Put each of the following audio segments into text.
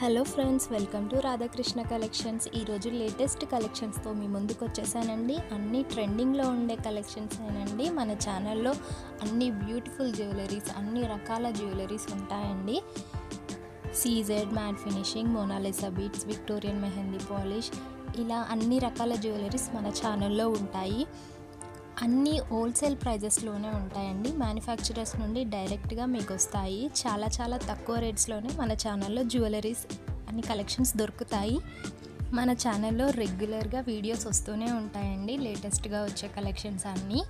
Hello friends, welcome to Radhakrishna collections. ఈరోజు latest కలెక్షన్స్తో మీ ముందుకు వచ్చేసానండి. అన్ని ట్రెండింగ్లో ఉండే కలెక్షన్స్ ఏనండి. మన ఛానల్లో అన్ని బ్యూటిఫుల్ జ్యువెలరీస్, అన్ని రకాల జ్యువెలరీస్ ఉంటాయండి. CZ, matte finishing, Monalisa beads, Victorian mehndi polish, ఇలా అన్ని రకాల జ్యువెలరీస్ మన ఛానల్లో ఉంటాయి. అన్నీ హోల్సేల్ ప్రైజెస్లోనే ఉంటాయండి. మ్యానుఫ్యాక్చరర్స్ నుండి డైరెక్ట్గా మీకు వస్తాయి. చాలా తక్కువ రేట్స్లోనే మన ఛానల్లో జ్యువెలరీస్ అన్ని కలెక్షన్స్ దొరుకుతాయి. మన ఛానల్లో రెగ్యులర్గా వీడియోస్ వస్తూనే ఉంటాయండి, లేటెస్ట్గా వచ్చే కలెక్షన్స్ అన్నీ.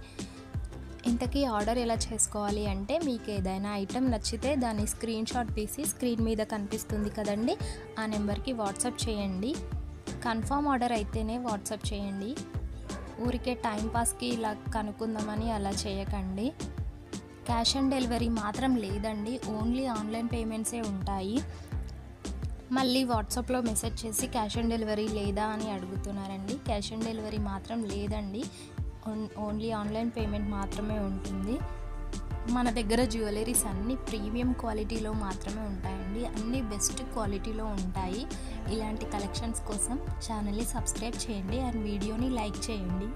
ఇంతకీ ఆర్డర్ ఎలా చేసుకోవాలి అంటే, మీకు ఏదైనా ఐటెం నచ్చితే దాన్ని స్క్రీన్ షాట్ తీసి స్క్రీన్ మీద కనిపిస్తుంది కదండి, ఆ నెంబర్కి వాట్సాప్ చేయండి. కన్ఫర్మ్ ఆర్డర్ అయితేనే వాట్సాప్ చేయండి. ఊరికే టైంపాస్కి ఇలా కనుక్కుందామని అలా చేయకండి. క్యాష్ ఆన్ డెలివరీ మాత్రం లేదండి, ఓన్లీ ఆన్లైన్ పేమెంట్సే ఉంటాయి. మళ్ళీ వాట్సాప్లో మెసేజ్ చేసి క్యాష్ ఆన్ డెలివరీ లేదా అని అడుగుతున్నారండి. క్యాష్ ఆన్ డెలివరీ మాత్రం లేదండి, ఓన్లీ ఆన్లైన్ పేమెంట్ మాత్రమే ఉంటుంది. మన దగ్గర జ్యువెలరీస్ అన్నీ ప్రీమియం క్వాలిటీలో మాత్రమే ఉంటాయండి, అన్నీ బెస్ట్ క్వాలిటీలో ఉంటాయి. ఇలాంటి కలెక్షన్స్ కోసం ఛానల్ని సబ్స్క్రైబ్ చేయండి అండ్ వీడియోని లైక్ చేయండి.